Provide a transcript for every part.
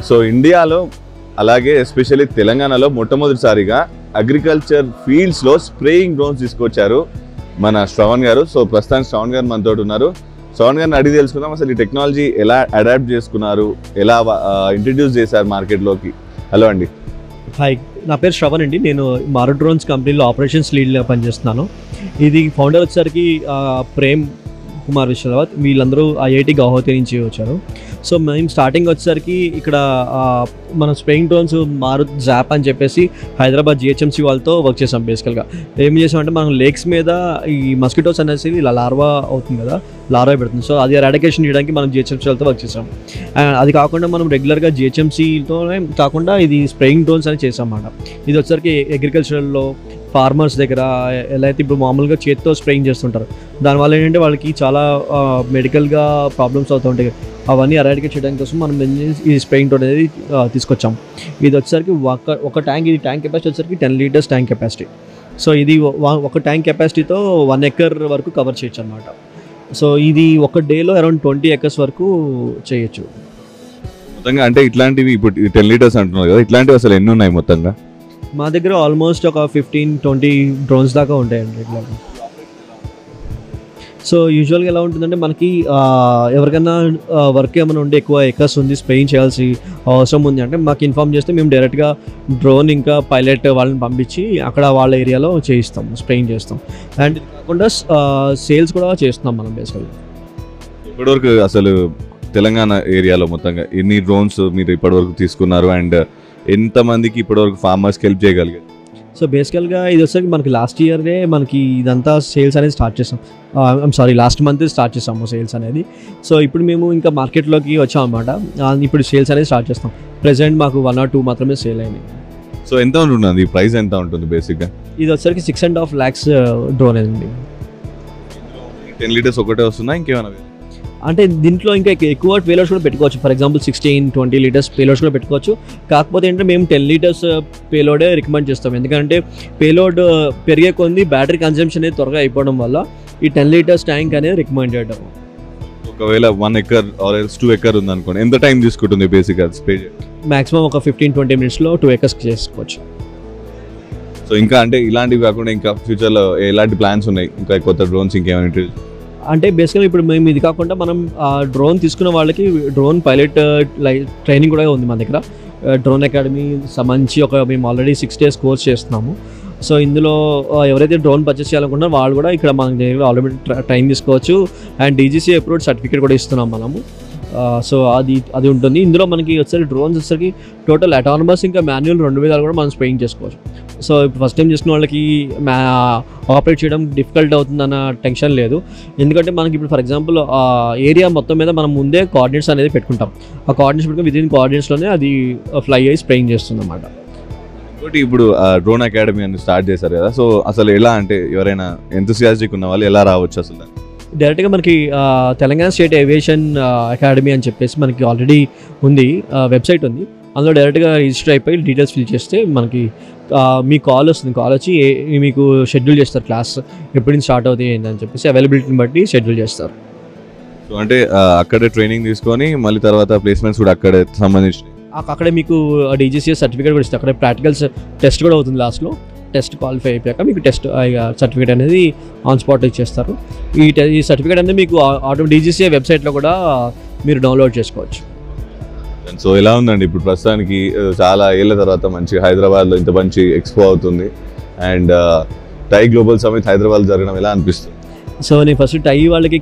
So ఇండియాలో అలాగే especially తెలంగాణలో మొట్టమొదటిసారిగా అగ్రికల్చర్ ఫీల్డ్స్లో స్ప్రేయింగ్ డ్రోన్స్ తీసుకొచ్చారు మన శ్రవణ్ గారు. సో ప్రస్తుతానికి శ్రవణ్ గారు మనతో ఉన్నారు. శ్రవణ్ గారిని అడిగి తెలుసుకుందాం అసలు ఈ టెక్నాలజీ ఎలా అడాప్ట్ చేసుకున్నారు, ఎలా ఇంట్రడ్యూస్ చేశారు మార్కెట్లోకి. హలో అండి. హాయ్, నా పేరు శ్రవణ్ అండి. నేను మారుట్ డ్రోన్స్ కంపెనీలో ఆపరేషన్స్ లీడ్గా పనిచేస్తున్నాను. ఇది ఫౌండర్ వచ్చేసరికి ప్రేమ్ కుమార్ విశ్వరావత్, వీళ్ళందరూ ఐఐటి గౌహతి నుంచి వచ్చారు. సో మేము స్టార్టింగ్ వచ్చేసరికి ఇక్కడ మనం స్ప్రేయింగ్ డ్రోన్స్ మారుత్ జాప్ అని చెప్పేసి హైదరాబాద్ జిహెచ్ఎంసీ వాళ్ళతో వర్క్ చేసాం. బేసికల్గా ఏం చేసామంటే మనం లేక్స్ మీద ఈ మస్కిటోస్ అనేసి ఇలా లార్వా అవుతుంది కదా, లార్వా పెడుతుంది. సో అది ఎరాడికేషన్ చేయడానికి మనం జిహెచ్ఎంసీ వాళ్ళతో వర్క్ చేసాం. అండ్ అది కాకుండా మనం రెగ్యులర్గా జిహెచ్ఎంసీతోనే కాకుండా ఇది స్ప్రేయింగ్ డ్రోన్స్ అని చేసాం అన్నమాట. ఇది వచ్చేసరికి అగ్రికల్చరల్లో ఫార్మర్స్ దగ్గర ఎలా అయితే ఇప్పుడు మామూలుగా చేతితో స్ప్రేయింగ్ చేస్తుంటారు, దానివల్ల ఏంటంటే వాళ్ళకి చాలా మెడికల్గా ప్రాబ్లమ్స్ అవుతుంటాయి. అవన్నీ ఎరాడికేట్ చేయడానికి కోసం మనం ఈ స్ప్రేయింగ్ డ్రోన్ అనేది తీసుకొచ్చాం. ఇది వచ్చేసరికి ఒక ట్యాంక్, ఇది ట్యాంక్ కెపాసిటీ వచ్చేసరికి 10 లీటర్స్ ట్యాంక్ కెపాసిటీ. సో ఇది ఒక ట్యాంక్ కెపాసిటీతో 1 ఎకర్ వరకు కవర్ చేయొచ్చు అనమాట. సో ఇది ఒక డేలో అరౌండ్ 20 ఎకర్స్ వరకు చేయొచ్చు మొత్తంగా. అంటే ఇట్లాంటివి ఇప్పుడు 10 లీటర్స్ అంటున్నారు కదా, ఇట్లాంటివి అసలు ఎన్ని ఉన్నాయి మొత్తంగా? మా దగ్గర ఆల్మోస్ట్ ఒక 15-20 డ్రోన్స్ దాకా ఉంటాయండి ఇట్లా. సో యూజువల్గా ఎలా ఉంటుందంటే మనకి ఎవరికైనా వర్క్ ఏమైనా ఉండి ఎక్కువ ఎకర్స్ ఉంది, స్ప్రేయింగ్ చేయాల్సి అవసరం ఉంది అంటే మాకు ఇన్ఫామ్ చేస్తే మేము డైరెక్ట్గా డ్రోన్ ఇంకా పైలట్ వాళ్ళని పంపించి అక్కడ వాళ్ళ ఏరియాలో చేయిస్తాం, స్ప్రేయింగ్ చేస్తాం. అండ్ ఇది కాకుండా సేల్స్ కూడా చేస్తున్నాం మనం బేసికల్గా. ఇప్పటివరకు అసలు తెలంగాణ ఏరియాలో మొత్తంగా ఎన్ని డ్రోన్స్ మీరు ఇప్పటివరకు తీసుకున్నారు అండ్ ఎంతమందికి ఇప్పటివరకు ఫార్మర్స్కి హెల్ప్ చేయగలిగారు? సో బేసికల్గా ఇది వచ్చేసరికి మనకి లాస్ట్ ఇయర్నే మనకి ఇదంతా సేల్స్ అనేది స్టార్ట్ చేసాం. లాస్ట్ మంత్ స్టార్ట్ చేసాము సేల్స్ అనేది. సో ఇప్పుడు మేము ఇంకా మార్కెట్లోకి వచ్చాం అన్నమాట. ఇప్పుడు సేల్స్ అనేది స్టార్ట్ చేస్తాం. ప్రెసెంట్ మాకు 1 or 2 మాత్రమే సేల్ అయినాయి. సో ఎంత ఉంటుంది ప్రైస్, ఎంత ఉంటుంది బేసిక్గా? ఇది వచ్చేసరికి 6.5 lakhs డ్రోన్ అండి. 10 లీటర్స్ ఒకటే వస్తుందా, ఇంకేమైనా? అంటే దీంట్లో ఇంకా ఎక్కువ పేలోడ్స్ కూడా పెట్టుకోవచ్చు. ఫర్ ఎగ్జాంపుల్ 16-20 లీటర్స్ పేలోడ్స్ కూడా పెట్టుకోవచ్చు. కాకపోతే ఏంటంటే మేము 10 లీటర్స్ పేలోడే రికమెండ్ చేస్తాం. ఎందుకంటే పేలోడ్ పెరిగే కొద్ది బ్యాటరీ కన్జంప్షన్ అనేది త్వరగా అయిపోవడం వల్ల ఈ 10 లీటర్స్ ట్యాంక్ అనేది రికమెండ్ చేయడం. ఒకవేళ 1 ఎకర్ ఆర్ 2 ఎకర్ ఉందనుకోండి, ఎంత టైం తీసుకుంటుంది బేసిక్గా స్ప్రే? మాక్సిమం ఒక 15-20 minutesలో 2 acres చేసుకోవచ్చు. సో ఇంకా అంటే ఇలాంటివి కాకుండా ఇంకా ఫ్యూచర్లో ఎలాంటి ప్లాన్స్ ఉన్నాయి, ఇంకా కొత్త డ్రోన్స్ ఇంకేమైనా? అంటే బేసికల్గా ఇప్పుడు మేము ఇది కాకుండా మనం డ్రోన్ తీసుకున్న వాళ్ళకి డ్రోన్ పైలట్ ట్రైనింగ్ కూడా ఉంది మన దగ్గర. డ్రోన్ అకాడమీ సంబంధించి మేము ఆల్రెడీ 6 days కోర్స్ చేస్తున్నాము. సో ఇందులో ఎవరైతే డ్రోన్ పర్చేస్ చేయాలనుకుంటున్నారో వాళ్ళు కూడా ఇక్కడ మన దగ్గర ఆల్రెడీ ట్రైన్ తీసుకోవచ్చు. అండ్ డీజీసీ అప్రూవ్డ్ సర్టిఫికేట్ కూడా ఇస్తున్నాం మనము. సో అది ఉంటుంది. ఇందులో మనకి వచ్చేసరికి డ్రోన్స్ వచ్చేసరికి టోటల్ అటానమస్ ఇంకా మాన్యువల్ 2 విధాలు కూడా మనం స్ప్రేయింగ్ చేసుకోవచ్చు. సో ఇప్పుడు ఫస్ట్ టైం చేసుకున్న వాళ్ళకి ఆపరేట్ చేయడం డిఫికల్ట్ అవుతుందన్న టెన్షన్ లేదు. ఎందుకంటే మనకి ఇప్పుడు ఫర్ ఎగ్జాంపుల్ ఏరియా మొత్తం మీద మనం ముందే కోఆర్డినేట్స్ అనేది పెట్టుకుంటాం. ఆ కోఆర్డినేట్స్ పెట్టుకుని విదిన్ కోఆర్డినేట్స్లోనే అది ఫ్లై అయ్యి స్ప్రేయింగ్ చేస్తుంది అన్నమాట. ఇంకోటి ఇప్పుడు డ్రోన్ అకాడమీ అని స్టార్ట్ చేశారు కదా, సో అసలు ఎలా అంటే ఎవరైనా ఎంతూసియాస్టిక్ ఉన్న వాళ్ళు ఎలా రావచ్చు అసలు? డైరెక్ట్గా మనకి తెలంగాణ స్టేట్ ఏవియేషన్ అకాడమీ అని చెప్పేసి మనకి ఆల్రెడీ ఉంది, వెబ్సైట్ ఉంది. అందులో డైరెక్ట్గా రిజిస్టర్ అయిపోయి డీటెయిల్స్ ఫిల్ చేస్తే మనకి మీ కాల్ వస్తుంది. కాల్ వచ్చి మీకు షెడ్యూల్ చేస్తారు, క్లాస్ ఎప్పటి నుంచి స్టార్ట్ అవుతుంది ఏంటని చెప్పేసి అవైలబిలిటీని బట్టి షెడ్యూల్ చేస్తారు. సో అంటే అక్కడే ట్రైనింగ్ తీసుకొని మళ్ళీ తర్వాత ప్లేస్మెంట్స్ కూడా అక్కడే సంబంధించి అక్కడే మీకు డీజీసీఎస్ సర్టిఫికేట్ కూడా ఇస్తారు. అక్కడే ప్రాక్టికల్స్ టెస్ట్ కూడా అవుతుంది. లాస్ట్లో టెస్ట్ క్వాలిఫై అయిపోయాక మీకు టెస్ట్ సర్టిఫికేట్ అనేది ఆన్ స్పాట్ ఇచ్చేస్తారు. ఈ సర్టిఫికేట్ అనేది మీకు డీజీసీఏ వెబ్సైట్లో కూడా మీరు డౌన్లోడ్ చేసుకోవచ్చు. సో ఎలా ఉందండి ఇప్పుడు ప్రస్తుతానికి చాలా ఏళ్ళ తర్వాత మంచి హైదరాబాద్లో ఇంత మంచి ఎక్స్పో అవుతుంది and TiE global summit Hyderabad జరగడం ఎలా అనిపిస్తుంది? సో నేను ఫస్ట్ టై వాళ్ళకి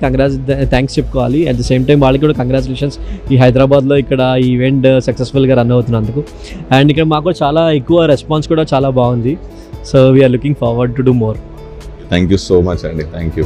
థ్యాంక్స్ చెప్పుకోవాలి. అట్ ద సేమ్ టైం వాళ్ళకి కూడా కంగ్రాచులేషన్స్ ఈ హైదరాబాద్లో ఇక్కడ ఈ ఈవెంట్ సక్సెస్ఫుల్గా రన్ అవుతున్నందుకు. అండ్ ఇక్కడ మాకు చాలా ఎక్కువ రెస్పాన్స్ కూడా చాలా బాగుంది. So we're looking forward to do more. Thank you so much అండి. Thank you.